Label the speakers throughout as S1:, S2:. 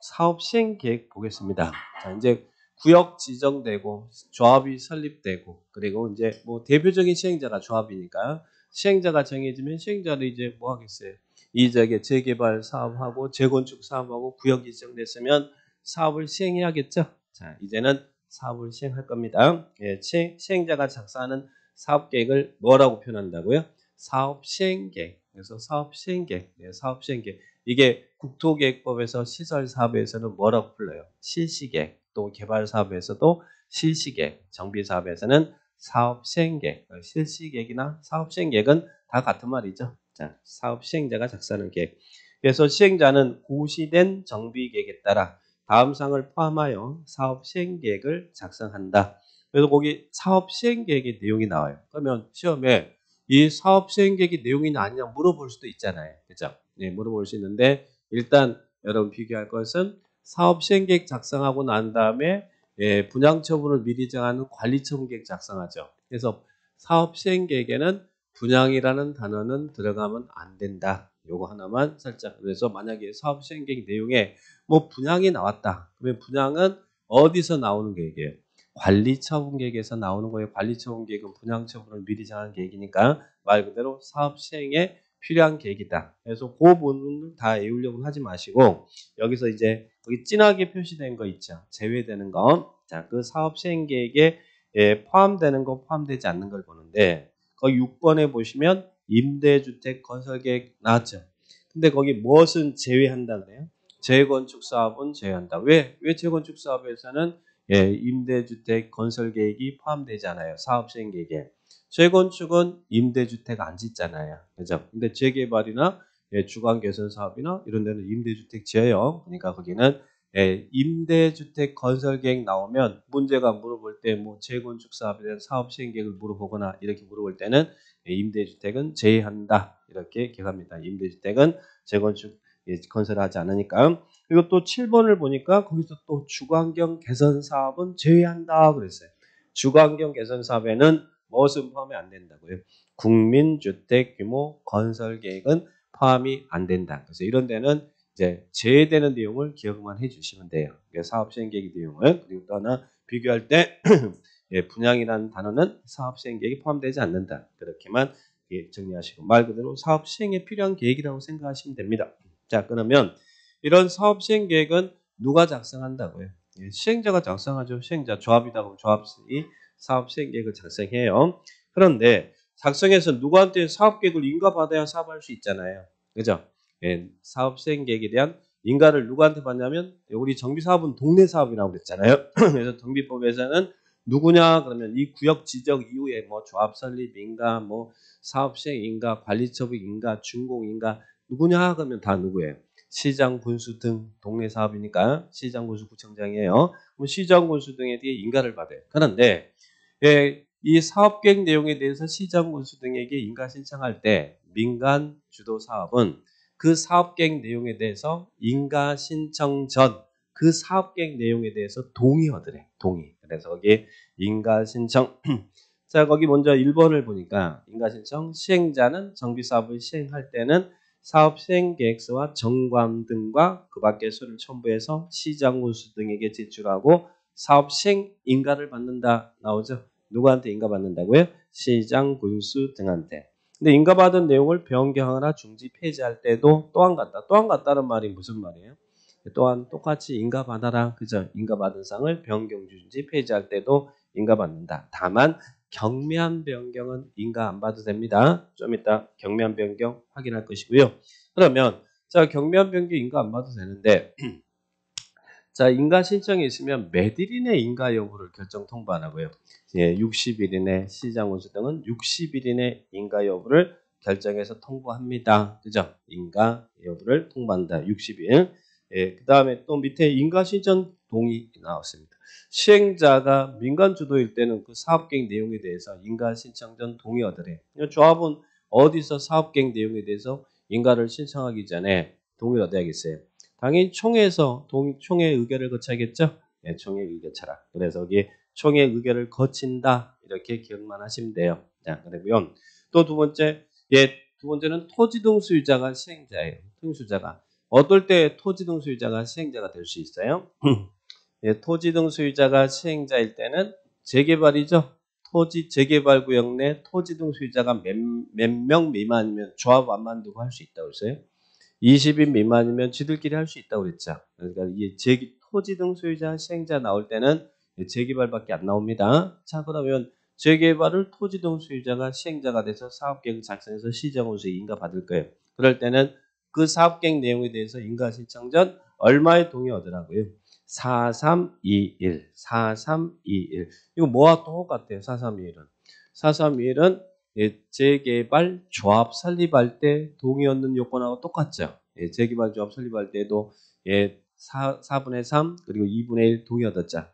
S1: 사업 시행 계획 보겠습니다. 자, 이제 구역 지정되고 조합이 설립되고 그리고 이제 뭐 대표적인 시행자가 조합이니까 시행자가 정해지면 시행자도 이제 뭐 하겠어요? 이적의 재개발 사업하고 재건축 사업하고 구역이 지정됐으면 사업을 시행해야겠죠. 자, 이제는 사업을 시행할 겁니다. 예, 시행자가 작성하는 사업 계획을 뭐라고 표현한다고요? 사업 시행 계획. 그래서 사업 시행 계획, 사업 시행 계획. 이게 국토계획법에서 시설사업에서는 뭐라고 불러요? 실시계획, 또 개발사업에서도 실시계획, 정비사업에서는 사업시행계획, 실시계획이나 사업시행계획은 다 같은 말이죠. 자, 사업시행자가 작성하는 계획. 그래서 시행자는 고시된 정비계획에 따라 다음 사항을 포함하여 사업시행계획을 작성한다. 그래서 거기 사업시행계획의 내용이 나와요. 그러면 시험에 이 사업시행계획의 내용이 아니냐 물어볼 수도 있잖아요. 그죠? 네, 물어볼 수 있는데 일단 여러분 비교할 것은 사업 시행계획 작성하고 난 다음에 분양처분을 미리 정하는 관리처분계획 작성하죠. 그래서 사업 시행계획에는 분양이라는 단어는 들어가면 안 된다. 요거 하나만 살짝. 그래서 만약에 사업 시행계획 내용에 뭐 분양이 나왔다. 그러면 분양은 어디서 나오는 계획이에요? 관리처분계획에서 나오는 거예요. 관리처분계획은 분양처분을 미리 정한 계획이니까 말 그대로 사업 시행에 필요한 계획이다. 그래서 그 부분은 다 외우려고 하지 마시고 여기서 이제 거기 진하게 표시된 거 있죠. 제외되는 거. 자, 그 사업 시행 계획에 포함되는 거, 포함되지 않는 걸 보는데 거기 6번에 보시면 임대주택 건설 계획 나왔죠. 근데 거기 무엇은 제외한다 그래요? 재건축 사업은 제외한다. 왜 재건축 사업에서는 임대주택 건설 계획이 포함되지 않아요. 사업 시행 계획에. 재건축은 임대주택 안 짓잖아요. 그죠? 근데 재개발이나 주간 개선 사업이나 이런 데는 임대주택 지어요. 그러니까 거기는 임대주택 건설 계획 나오면 문제가 물어볼 때 뭐 재건축 사업에 대한 사업 시행 계획을 물어보거나 이렇게 물어볼 때는 임대주택은 제외한다. 이렇게 기억합니다. 임대주택은 재건축 건설하지 않으니까. 그리고 또 7번을 보니까 거기서 또 주거환경 개선 사업은 제외한다 그랬어요. 주거환경 개선 사업에는 무엇은 포함이 안 된다고요? 국민주택 규모 건설 계획은 포함이 안 된다. 그래서 이런 데는 이제 제외되는 내용을 기억만 해주시면 돼요. 사업 시행 계획 내용을. 그리고 또 하나 비교할 때 분양이라는 단어는 사업 시행 계획이 포함되지 않는다. 그렇게만 정리하시고 말 그대로 사업 시행에 필요한 계획이라고 생각하시면 됩니다. 자, 그러면 이런 사업 시행 계획은 누가 작성한다고요? 시행자가 작성하죠. 시행자 조합이다 보면 조합이 사업 시행 계획을 작성해요. 그런데 작성해서 누구한테 사업 계획을 인가받아야 사업할 수 있잖아요. 그죠? 사업 시행 계획에 대한 인가를 누구한테 받냐면 우리 정비 사업은 동네 사업이라고 그랬잖아요. 그래서 정비법에서는 누구냐 그러면 이 구역 지정 이후에 뭐 조합 설립 인가, 뭐 사업 시행 인가, 관리처분 인가, 준공 인가 누구냐 그러면 다 누구예요? 시장, 군수 등 동네 사업이니까 시장, 군수, 구청장이에요. 그럼 시장, 군수 등에 대해 인가를 받아요. 그런데 이 사업계획 내용에 대해서 시장, 군수 등에게 인가 신청할 때 민간 주도 사업은 그 사업계획 내용에 대해서 인가 신청 전 그 사업계획 내용에 대해서 동의하더래. 동의. 그래서 거기 인가 신청 자, 거기 먼저 1번을 보니까 인가 신청 시행자는 정비 사업을 시행할 때는 사업 시행 계획서와 정관 등과 그 밖의 서류를 첨부해서 시장, 군수 등에게 제출하고 사업 시행 인가를 받는다 나오죠. 누구한테 인가 받는다고요? 시장, 군수 등한테. 근데 인가받은 내용을 변경하거나 중지 폐지할 때도 또한 같다. 또한 같다는 말이 무슨 말이에요? 또한 똑같이 인가받아라. 그죠? 인가받은 사항을 변경, 중지 폐지할 때도 인가받는다. 다만 경미한 변경은 인가 안 받아도 됩니다. 좀 이따 경미한 변경 확인할 것이고요. 그러면 자, 경미한 변경 인가 안 받아도 되는데 자, 인가 신청이 있으면 몇 일 이내 인가 여부를 결정 통보 안 하고요. 60일 이내 시장 원수 등은 60일 이내 인가 여부를 결정해서 통보합니다. 그죠? 인가 여부를 통보한다. 60일. 그 다음에 또 밑에 인가 신청 동의 나왔습니다. 시행자가 민간 주도일 때는 그 사업계획 내용에 대해서 인가 신청 전 동의 얻으래. 조합은 어디서 사업계획 내용에 대해서 인가를 신청하기 전에 동의를 얻어야겠어요. 당연히 총회에서 총회 의결을 거쳐야겠죠? 네, 총회 의결 철학. 그래서 여기 총회 의결을 거친다 이렇게 기억만 하시면 돼요. 자, 그리고요. 또 두 번째, 두 번째는 토지 등 소유자가 시행자예요. 등수자가 어떨 때 토지 등 소유자가 시행자가 될 수 있어요? 예, 토지 등 소유자가 시행자일 때는 재개발이죠. 토지 재개발 구역 내 토지 등 소유자가 몇 명 미만이면 조합 안 만들고 할 수 있다고 했어요. 20인 미만이면 지들끼리 할 수 있다고 그랬죠. 그러니까 이게 토지 등 소유자 시행자 나올 때는 재개발밖에 안 나옵니다. 자, 그러면 재개발을 토지 등 소유자가 시행자가 돼서 사업계획 작성해서 시정원수에 인가받을 거예요. 그럴 때는 그 사업계획 내용에 대해서 인가 신청 전 얼마의 동의 얻으라고요? 4321, 4321. 이거 뭐와 똑같아요, 4321은. 4321은 재개발 조합 설립할 때 동의 얻는 요건하고 똑같죠. 재개발 조합 설립할 때도 4분의 3 그리고 2분의 1 동의 얻었죠.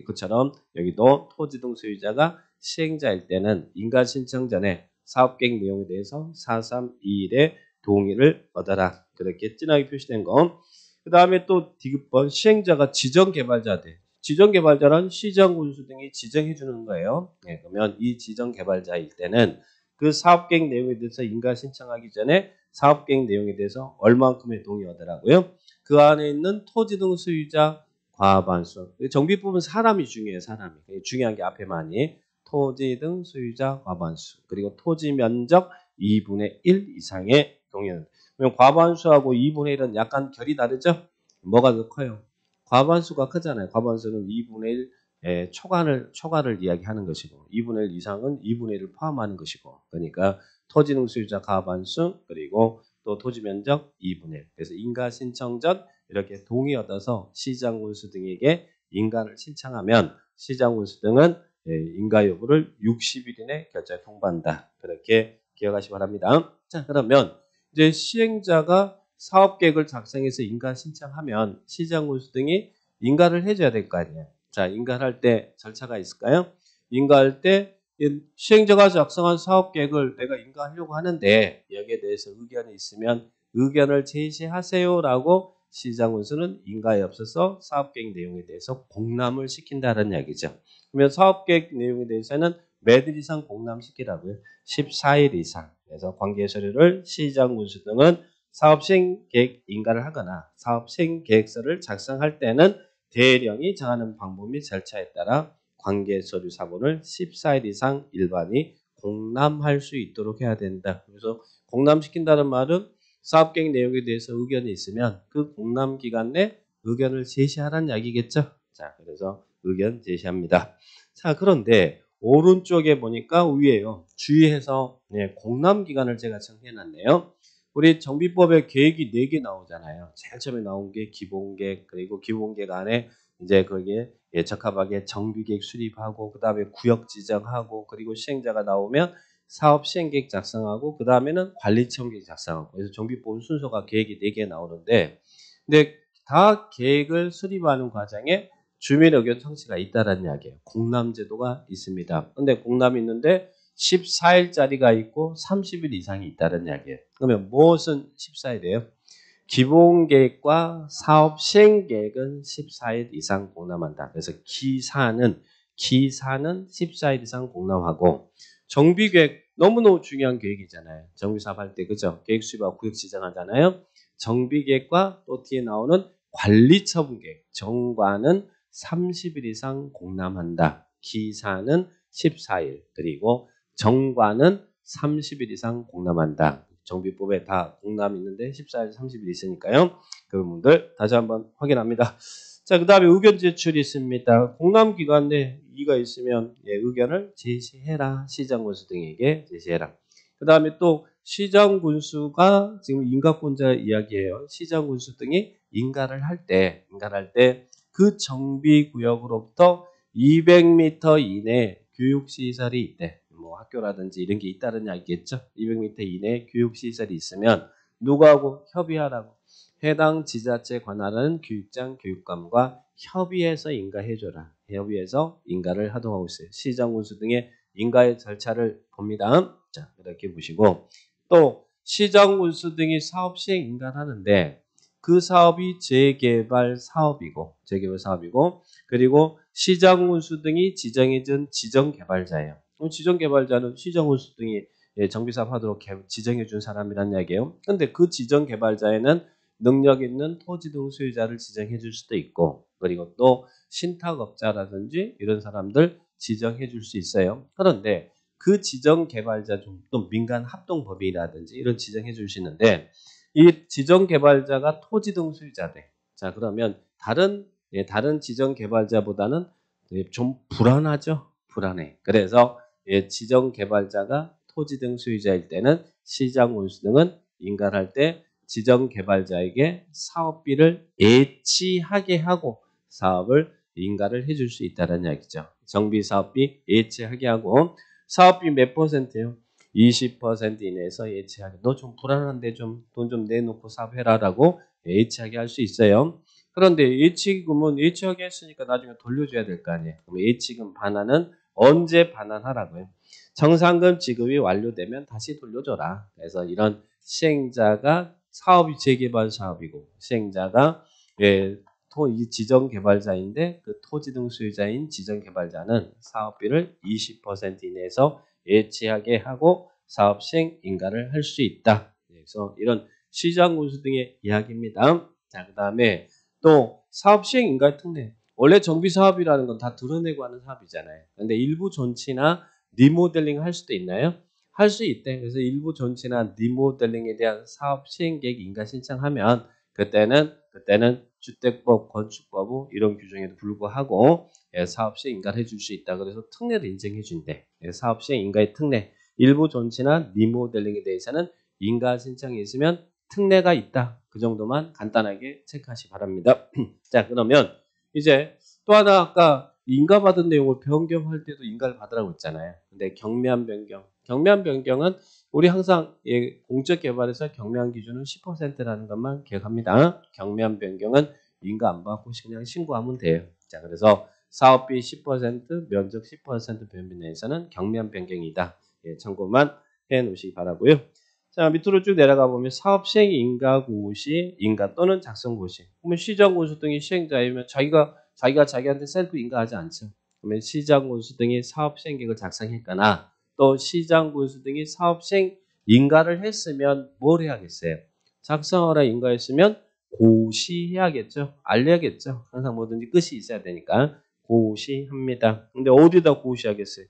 S1: 그처럼 여기도 토지 등 소유자가 시행자일 때는 인가 신청 전에 사업계획 내용에 대해서 4321의 동의를 얻어라. 그렇게 진하게 표시된 거. 그 다음에 또 디귿번 시행자가 지정개발자 돼. 지정개발자는 시정군수 등이 지정해 주는 거예요. 그러면 이 지정개발자일 때는 그 사업계획 내용에 대해서 인가 신청하기 전에 사업계획 내용에 대해서 얼만큼의 동의 얻으라고요? 그 안에 있는 토지 등 소유자 과반수. 정비법은 사람이 중요해요. 사람이. 중요한 게 앞에 많이. 토지 등 소유자 과반수. 그리고 토지 면적 2분의 1 이상의 동의는. 그러면 과반수하고 2분의 1은 약간 결이 다르죠? 뭐가 더 커요? 과반수가 크잖아요. 과반수는 2분의 1 초과를 이야기하는 것이고 2분의 1 이상은 2분의 1을 포함하는 것이고 그러니까 토지 등 소유자 과반수 그리고 또 토지 면적 2분의 1. 그래서 인가 신청 전 이렇게 동의 얻어서 시장군수 등에게 인가를 신청하면 시장군수 등은 인가 여부를 60일 이내 결정에 통보한다. 그렇게 기억하시기 바랍니다. 자, 그러면 이제 시행자가 사업계획을 작성해서 인가 신청하면 시장군수 등이 인가를 해줘야 될 거 아니에요. 자, 인가를 할 때 절차가 있을까요? 인가할 때 시행자가 작성한 사업계획을 내가 인가하려고 하는데 여기에 대해서 의견이 있으면 의견을 제시하세요라고 시장군수는 인가에 앞서서 사업계획 내용에 대해서 공람을 시킨다는 이야기죠. 그러면 사업계획 내용에 대해서는 몇 일 이상 공람시키라고요? 14일 이상. 그래서 관계 서류를 시장군수 등은 사업 시행 계획 인가를 하거나 사업 시행 계획서를 작성할 때는 대령이 정하는 방법 및 절차에 따라 관계 서류 사본을 14일 이상 일반이 공람할 수 있도록 해야 된다. 그래서 공람시킨다는 말은 사업 계획 내용에 대해서 의견이 있으면 그 공람 기간 내 의견을 제시하라는 이야기겠죠. 자, 그래서 의견 제시합니다. 자, 그런데 오른쪽에 보니까 위에요. 주의해서 공람 기간을 제가 정해놨네요. 우리 정비법에 계획이 4개 나오잖아요. 제일 처음에 나온 게 기본계획, 그리고 기본계획 안에 이제 거기에 적합하게 정비계획 수립하고, 그 다음에 구역 지정하고, 그리고 시행자가 나오면 사업 시행계획 작성하고, 그 다음에는 관리청계획 작성하고. 그래서 정비법 순서가 계획이 4개 나오는데, 근데 다 계획을 수립하는 과정에 주민 의견 청취가 있다라는 이야기예요. 공람제도가 있습니다. 근데 공람이 있는데 14일짜리가 있고 30일 이상이 있다는 이야기예요. 그러면 무엇은 14일이에요? 기본계획과 사업 시행계획은 14일 이상 공람한다. 그래서 기사는 14일 이상 공람하고 정비계획 너무너무 중요한 계획이잖아요. 정비사업 할 때 그죠? 계획 수립하고 구역 지정하잖아요. 정비계획과 또 뒤에 나오는 관리처분계획 정관은 30일 이상 공람한다. 기사는 14일 그리고 정관은 30일 이상 공람한다. 정비법에 다 공람이 있는데 14일, 30일 있으니까요. 그 부분들 다시 한번 확인합니다. 자, 그 다음에 의견 제출이 있습니다. 공람 기간 내 이의가 있으면 의견을 제시해라. 시장군수 등에게 제시해라. 그 다음에 또 시장군수가 지금 인가권자 이야기예요. 시장군수 등이 인가를 할 때 그 정비구역으로부터 200m 이내 교육시설이 있대. 뭐 학교라든지 이런 게 있다는 이야기겠죠. 200m 이내 교육시설이 있으면 누구하고 협의하라고. 해당 지자체 관할하는 교육장, 교육감과 협의해서 인가해줘라. 협의해서 인가를 하도록 하고 있어요. 시장군수 등의 인가의 절차를 봅니다. 자, 이렇게 보시고 또 시장군수 등이 사업 시행 인가를 하는데 그 사업이 재개발 사업이고 그리고 시장군수 등이 지정해준 지정개발자예요. 그럼 지정개발자는 시장군수 등이 정비사업 하도록 지정해준 사람이란 이야기예요. 그런데 그 지정개발자에는 능력 있는 토지 등 소유자를 지정해 줄 수도 있고 그리고 또 신탁업자라든지 이런 사람들 지정해 줄 수 있어요. 그런데 그 지정 개발자 중 또 민간 합동법인이라든지 이런 지정해 줄 수 있는데 이 지정 개발자가 토지 등 소유자돼. 자, 그러면 다른 지정 개발자보다는 좀 불안하죠. 불안해. 그래서 지정 개발자가 토지 등 소유자일 때는 시장 운수 등은 인가할 때 지정 개발자에게 사업비를 예치하게 하고 사업을 인가를 해줄 수 있다는 이야기죠. 정비 사업비 예치하게 하고 사업비 몇 %예요? 20% 이내에서 예치하게. 너 좀 불안한데 좀 돈 좀 내놓고 사업해라라고 예치하게 할 수 있어요. 그런데 예치금은 예치하게 했으니까 나중에 돌려줘야 될 거 아니에요. 그럼 예치금 반환은 언제 반환하라고요? 정상금 지급이 완료되면 다시 돌려줘라. 그래서 이런 시행자가 사업이 재개발 사업이고 시행자가 이 지정 개발자인데 그 토지 등 소유자인 지정 개발자는 사업비를 20% 이내에서 예치하게 하고 사업 시행 인가를 할 수 있다. 그래서 이런 시장 운수 등의 이야기입니다. 자, 그다음에 또 사업 시행 인가 특례. 원래 정비 사업이라는 건 다 드러내고 하는 사업이잖아요. 근데 일부 존치나 리모델링 할 수도 있나요? 할 수 있대. 그래서 일부 존치나 리모델링에 대한 사업 시행 계획 인가 신청하면 그때는 주택법, 건축법 이런 규정에도 불구하고 사업 시행 인가를 해줄 수 있다. 그래서 특례를 인정해 준대. 사업 시행 인가의 특례. 일부 존치나 리모델링에 대해서는 인가 신청이 있으면 특례가 있다. 그 정도만 간단하게 체크하시 바랍니다. 자, 그러면 이제 또 하나 아까 인가 받은 내용을 변경할 때도 인가를 받으라고 했잖아요. 근데 경미한 변경. 경미한 변경은 우리 항상 공적 개발에서 경미한 기준은 10%라는 것만 기억합니다. 경미한 변경은 인가 안 받고 그냥 신고하면 돼요. 자, 그래서 사업비 10%, 면적 10% 변비 내에서는 경미한 변경이다. 참고만 해 놓으시기 바라고요. 자, 밑으로 쭉 내려가 보면 사업 시행 인가 고시, 인가 또는 작성 고시. 그러면 시장 군수 등이 시행자이면 자기가 자기한테 셀프 인가하지 않죠. 그러면 시장 군수 등이 사업 시행 계획을 작성했거나 또 시장 군수 등이 사업 시행 인가를 했으면 뭘 해야겠어요? 작성하라 인가했으면 고시해야겠죠. 알려야겠죠. 항상 뭐든지 끝이 있어야 되니까 고시합니다. 근데 어디다 고시하겠어요?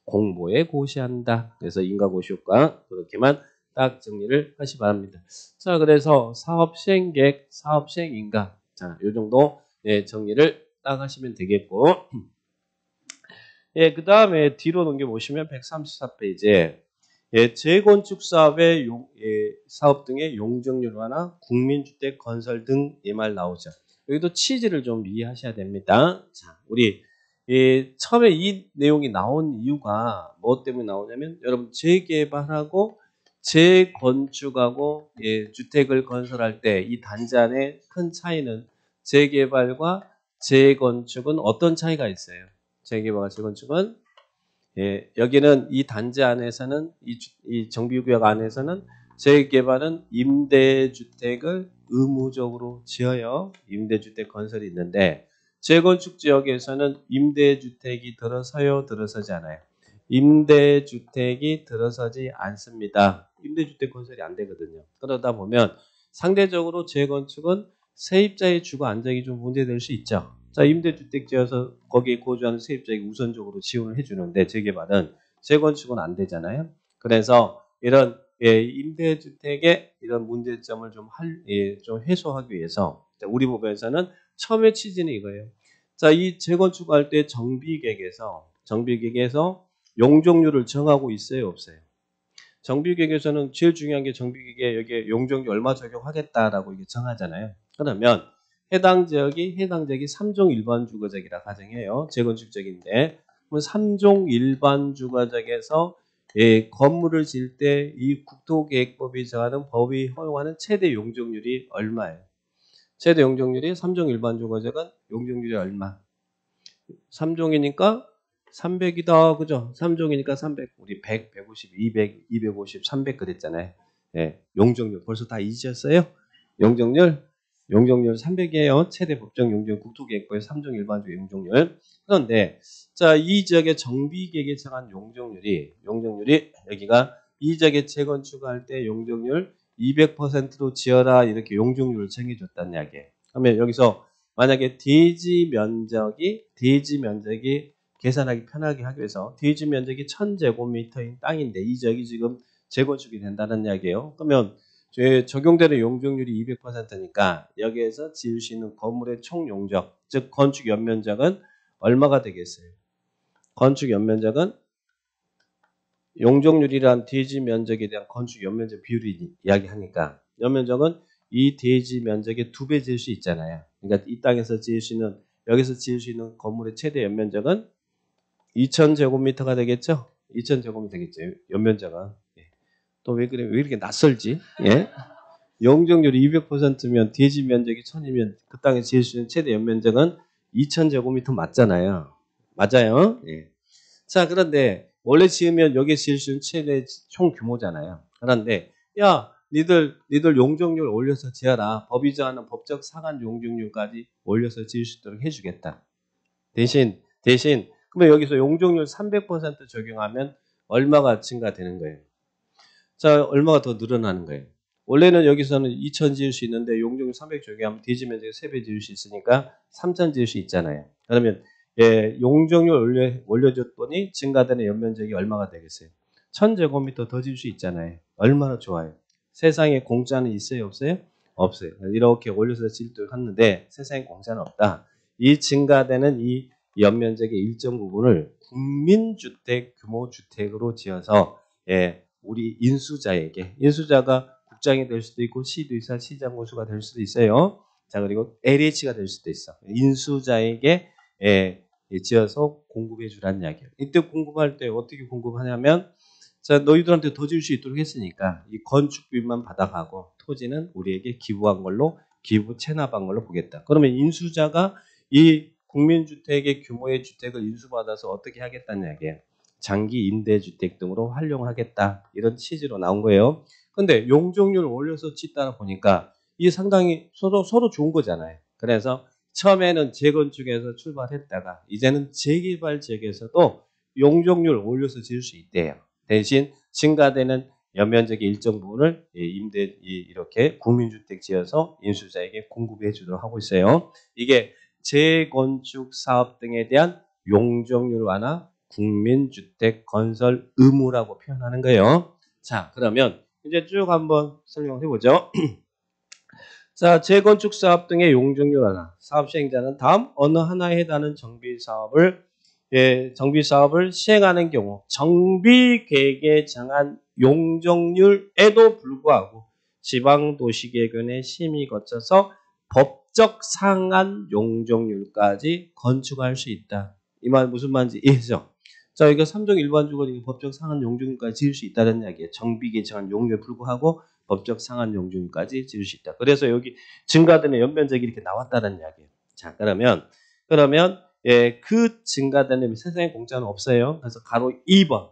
S1: 공모에 고시한다. 그래서 인가고시 효과 그렇게만 딱 정리를 하시 바랍니다. 자, 그래서 사업 시행 계획, 사업 시행 인가. 자, 요 정도 정리를 딱 하시면 되겠고. 그 다음에 뒤로 넘겨보시면 134페이지에 재건축 사업의 사업 등의 용적률 완화, 국민주택 건설 등 이 말 나오죠. 여기도 취지를 좀 이해하셔야 됩니다. 자, 우리 처음에 이 내용이 나온 이유가 뭐 때문에 나오냐면 여러분 재개발하고 재건축하고 주택을 건설할 때 이 단지 안에 큰 차이는 재개발과 재건축은 어떤 차이가 있어요? 재개발과 재건축은 여기는 이 단지 안에서는 이 정비구역 안에서는 재개발은 임대주택을 의무적으로 지어요. 임대주택 건설이 있는데 재건축 지역에서는 임대주택이 들어서요, 들어서지 않아요. 임대주택이 들어서지 않습니다. 임대주택 건설이 안 되거든요. 그러다 보면 상대적으로 재건축은 세입자의 주거 안정이 좀 문제될 수 있죠. 자, 임대주택 지어서 거기에 거주하는 세입자에게 우선적으로 지원을 해주는데 재개발은 재건축은 안 되잖아요. 그래서 이런 임대주택의 이런 문제점을 좀 해소하기 위해서 우리 법에서는 처음에 취지는 이거예요. 자, 이 재건축할 때 정비계획에서 용적률을 정하고 있어요, 없어요? 정비계획에서는 제일 중요한 게 정비계획에 여기에 용적률 얼마 적용하겠다라고 이게 정하잖아요. 그러면 해당 지역이 3종 일반 주거지역이라 가정해요. 재건축적인데 그럼 3종 일반 주거지역에서 건물을 지을 때 이 국토계획법이 정하는 법이 허용하는 최대 용적률이 얼마예요? 최대 용적률이 3종 일반 주거지역은 용적률이 얼마? 3종이니까 300이다. 그죠? 3종이니까 300. 우리 100, 150, 200, 250, 300 그랬잖아요. 용적률 벌써 다 잊으셨어요? 용적률 300이에요. 최대 법정 용적률 국토계획법의 3종 일반적 용적률. 그런데 자, 이 지역의 정비계획에 정한 용적률이 여기가 이 지역에 재건축할 때 용적률 200%로 지어라 이렇게 용적률을 챙겨줬다는 이야기예요. 그러면 여기서 만약에 대지 면적이 계산하기 편하게 하기 위해서 대지 면적이 1000제곱미터인 땅인데 이 지역이 지금 재건축이 된다는 이야기예요. 그러면 적용되는 용적률이 200%니까 여기에서 지을 수 있는 건물의 총 용적, 즉 건축 연면적은 얼마가 되겠어요? 건축 연면적은 용적률이란 대지 면적에 대한 건축 연면적 비율을 이야기하니까 연면적은 이 대지 면적의 2배 지을 수 있잖아요. 그러니까 이 땅에서 여기서 지을 수 있는 건물의 최대 연면적은 2000제곱미터가 되겠죠? 2000제곱미터 되겠죠. 연면적은. 예. 또 왜 그래? 왜 이렇게 낯설지? 예? 용적률이 200%면 대지 면적이 1000이면 그 땅에 지을 수 있는 최대 연면적은 2000제곱미터 맞잖아요. 맞아요? 예. 자, 그런데 원래 지으면 여기에 지을 수 있는 최대 총 규모잖아요. 그런데 야, 니들 용적률 올려서 지어라. 법이 정하는 법적 상한 용적률까지 올려서 지을 수 있도록 해주겠다. 대신 그러면 여기서 용적률 300% 적용하면 얼마가 증가되는 거예요? 자, 얼마가 더 늘어나는 거예요? 원래는 여기서는 2000 지을 수 있는데 용적률 300 적용하면 대지 면적이 3배 지을 수 있으니까 3000 지을 수 있잖아요. 그러면 용적률 올려줬더니 증가되는 연면적이 얼마가 되겠어요? 1000제곱미터 더 지을 수 있잖아요. 얼마나 좋아요. 세상에 공짜는 있어요? 없어요? 없어요. 이렇게 올려서 지도록 하는데 세상에 공짜는 없다. 이 증가되는 이 연면적의 일정 부분을 국민주택 규모 주택으로 지어서 우리 인수자가 국장이 될 수도 있고 시도의사, 시장고수가 될 수도 있어요. 자, 그리고 LH가 될 수도 있어. 인수자에게 지어서 공급해 주라는 이야기예요. 이때 공급할 때 어떻게 공급하냐면 자, 너희들한테 더 줄 수 있도록 했으니까 이 건축비만 받아가고 토지는 우리에게 기부한 걸로 기부 체납한 걸로 보겠다. 그러면 인수자가 이 국민주택의 규모의 주택을 인수받아서 어떻게 하겠다는 이야기예요. 장기 임대주택 등으로 활용하겠다. 이런 취지로 나온 거예요. 근데 용적률을 올려서 짓다 보니까 이게 상당히 서로 좋은 거잖아요. 그래서 처음에는 재건축에서 출발했다가 이제는 재개발 지역에서도 용적률을 올려서 지을 수 있대요. 대신 증가되는 연면적의 일정 부분을 이렇게 국민주택 지어서 인수자에게 공급해 주도록 하고 있어요. 이게 재건축 사업 등에 대한 용적률 완화 국민주택 건설 의무라고 표현하는 거예요. 자, 그러면 이제 쭉 한번 설명해 보죠. 자, 재건축 사업 등의 용적률 완화. 사업 시행자는 다음 어느 하나에 해당하는 정비 사업을 시행하는 경우 정비 계획에 정한 용적률에도 불구하고 지방도시계획원의 심의 거쳐서 법적 상한 용적률까지 건축할 수 있다. 이 말 무슨 말인지 이해죠? 자, 이거 3종 일반적으로 법적 상한 용적률까지 지을 수 있다는 이야기예요. 정비 계획 정한 용적률에 불구하고 법적 상한 용적률까지 지을 수 있다. 그래서 여기 증가되는 연면적이 이렇게 나왔다는 이야기예요. 자, 그러면 그 증가되는 세상에 공짜는 없어요. 그래서 가로 2번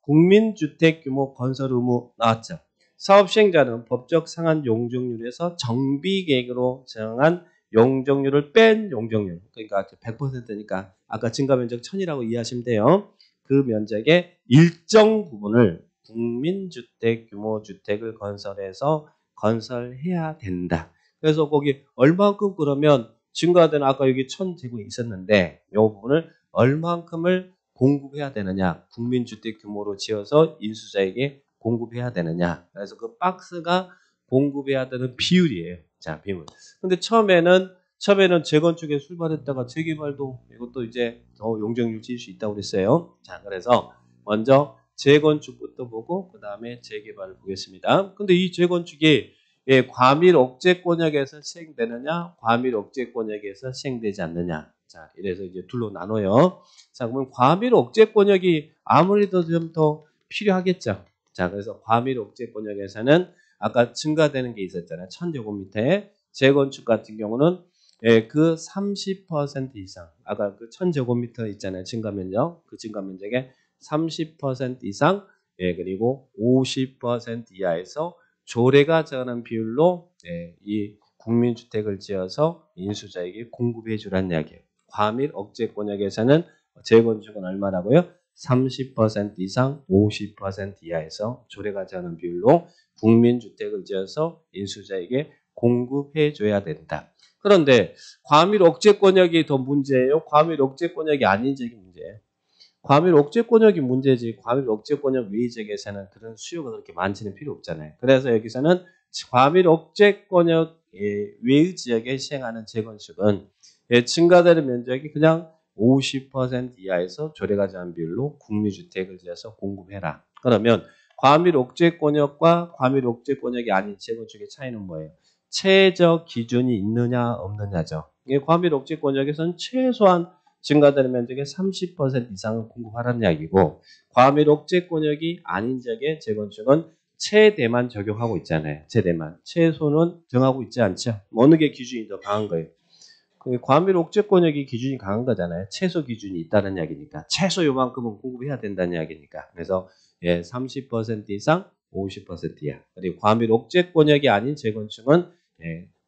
S1: 국민주택 규모 건설 의무 나왔죠. 사업 시행자는 법적 상한 용적률에서 정비계획으로 정한 용적률을 뺀 용적률, 그러니까 100%니까 아까 증가 면적 1000이라고 이해하시면 돼요. 그 면적의 일정 부분을 국민주택 규모 주택을 건설해야 된다. 그래서 거기 얼마만큼 그러면 증가되는 아까 여기 1000제곱이 있었는데 이 부분을 얼마만큼을 공급해야 되느냐. 국민주택 규모로 지어서 인수자에게 공급해야 되느냐. 그래서 그 박스가 공급해야 되는 비율이에요. 자, 비율. 근데 처음에는 재건축에 출발했다가 재개발도 이것도 이제 더 용적률 지을 수 있다고 그랬어요. 자, 그래서 먼저 재건축부터 보고 그 다음에 재개발을 보겠습니다. 근데 이 재건축이 과밀 억제권역에서 시행되느냐, 과밀 억제권역에서 시행되지 않느냐. 자, 이래서 이제 둘로 나눠요. 자, 그러면 과밀 억제권역이 아무래도 좀 더 필요하겠죠. 자, 그래서 과밀 억제권역에서는 아까 증가되는 게 있었잖아요. 1000제곱미터에 재건축 같은 경우는 그 30% 이상, 아까 그 1000제곱미터 있잖아요. 증가면적, 그 증가면적의 30% 이상, 그리고 50% 이하에서 조례가 정하는 비율로 이 국민주택을 지어서 인수자에게 공급해 주라는 이야기예요. 과밀 억제 권역에서는 재건축은 얼마라고요? 30% 이상 50% 이하에서 조례가지 않은 비율로 국민주택을 지어서 인수자에게 공급해줘야 된다. 그런데 과밀 억제권역이 더 문제예요? 과밀 억제권역이 아닌 적이 문제예요? 과밀 억제권역이 문제지 과밀 억제권역 외의적에서는 그런 수요가 그렇게 많지는 필요 없잖아요. 그래서 여기서는 과밀 억제권역 외의 지역에 시행하는 재건축은 증가되는 면적이 그냥 50% 이하에서 조례가지 않은 비율로 국민주택을 지어서 공급해라. 그러면 과밀 억제권역과 과밀 억제권역이 아닌 재건축의 차이는 뭐예요? 최저 기준이 있느냐 없느냐죠. 과밀 억제권역에서는 최소한 증가되는 면적의 30% 이상을 공급하라는 이야기고 과밀 억제권역이 아닌 지역의 재건축은 최대만 적용하고 있잖아요. 최대만. 최소는 정하고 있지 않죠. 어느 게 기준이 더 강한 거예요? 과밀 억제권역이 기준이 강한 거잖아요. 최소 기준이 있다는 이야기니까. 최소 요만큼은 공급해야 된다는 이야기니까. 그래서 30% 이상 50% 이하. 그리고 과밀 억제권역이 아닌 재건축은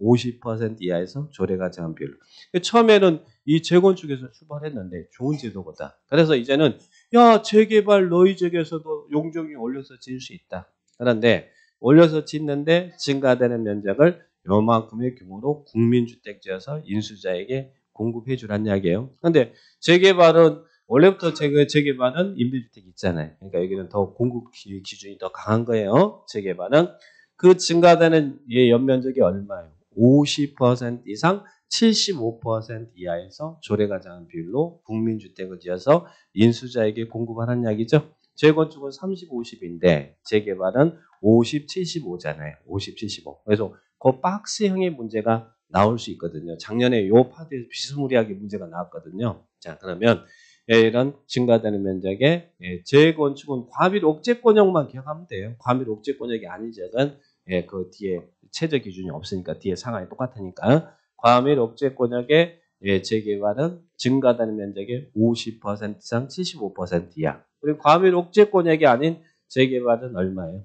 S1: 50% 이하에서 조례가 정한 비율. 처음에는 이 재건축에서 출발했는데 좋은 제도거다. 그래서 이제는 야 재개발 너희 지역에서도 용적률 올려서 지을 수 있다. 그런데 올려서 짓는데 증가되는 면적을 요만큼의 규모로 국민주택 지어서 인수자에게 공급해 주라는 이야기예요. 그런데 재개발은 원래부터 재개발은 임대주택 있잖아요. 그러니까 여기는 더 공급 기준이 더 강한 거예요. 재개발은 그 증가되는 연면적이 얼마예요? 50% 이상 75% 이하에서 조례가 정한 비율로 국민주택을 지어서 인수자에게 공급하라는 이야기죠. 재건축은 30, 50인데 재개발은 50, 75잖아요. 50, 75. 그래서 그 박스형의 문제가 나올 수 있거든요. 작년에 요 파트에서 비스무리하게 문제가 나왔거든요. 자, 그러면 이런 증가되는 면적의 재건축은 과밀 억제권역만 기억하면 돼요. 과밀 억제권역이 아닌 지역은 그 뒤에 최저 기준이 없으니까 뒤에 상황이 똑같으니까 과밀 억제권역의 재개발은 증가되는 면적의 50% 이상 75% 이하. 그리고 과밀 억제권역이 아닌 재개발은 얼마예요?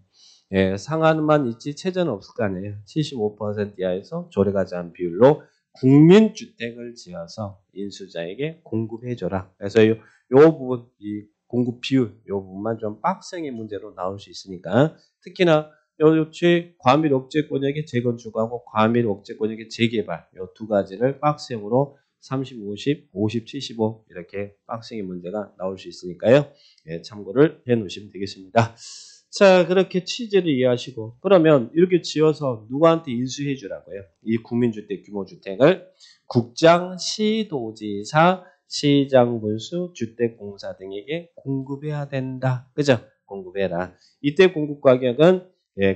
S1: 상한만 있지 최저는 없을 거 아니에요. 75% 이하에서 조례가 정한 비율로 국민주택을 지어서 인수자에게 공급해줘라. 그래서 요 부분, 이 공급 비율, 요 부분만 좀 빡성의 문제로 나올 수 있으니까 특히나 요치 과밀 억제권역의 재건축하고 과밀 억제권역의 재개발 요 두 가지를 박스형으로 30, 50, 50, 75 이렇게 박스형의 문제가 나올 수 있으니까요. 참고를 해 놓으시면 되겠습니다. 자, 그렇게 취지를 이해하시고 그러면 이렇게 지어서 누구한테 인수해 주라고요? 이 국민주택 규모주택을 국장, 시도지사, 시장군수, 주택공사 등에게 공급해야 된다. 그죠? 공급해라. 이때 공급 가격은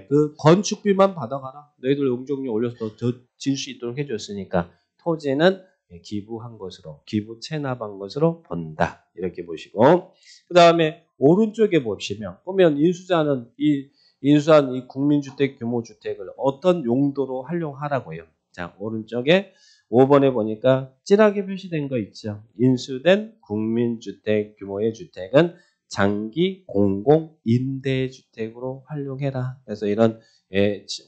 S1: 그 건축비만 받아가라. 너희들 용적률 올려서 더 지을 수 있도록 해줬으니까 토지는 기부한 것으로, 기부 체납한 것으로 본다. 이렇게 보시고 그 다음에 오른쪽에 보시면 보면 인수자는 인수한 이 국민주택 규모주택을 어떤 용도로 활용하라고요. 자, 오른쪽에 5번에 보니까 진하게 표시된 거 있죠. 인수된 국민주택 규모의 주택은 장기 공공 임대주택으로 활용해라. 그래서 이런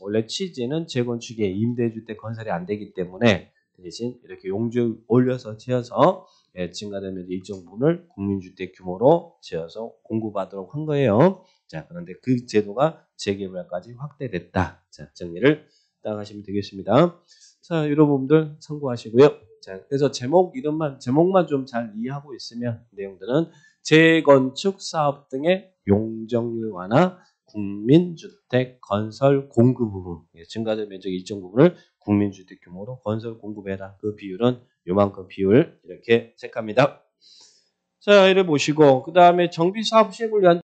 S1: 원래 취지는 재건축에 임대주택 건설이 안 되기 때문에 대신 이렇게 용적 올려서 지어서 증가되는 일정 부분을 국민주택 규모로 지어서 공급하도록 한 거예요. 자, 그런데 그 제도가 재개발까지 확대됐다. 자, 정리를 딱 하시면 되겠습니다. 자, 이런 부분들 참고하시고요. 자, 그래서 제목만 좀 잘 이해하고 있으면 내용들은 재건축 사업 등의 용적률 완화, 국민주택 건설 공급 부분, 증가된 면적 일정 부분을 국민주택 규모로 건설 공급해라. 그 비율은 요만큼 비율 이렇게 체크합니다. 자, 이를 보시고 그 다음에 정비 사업 시행을 위한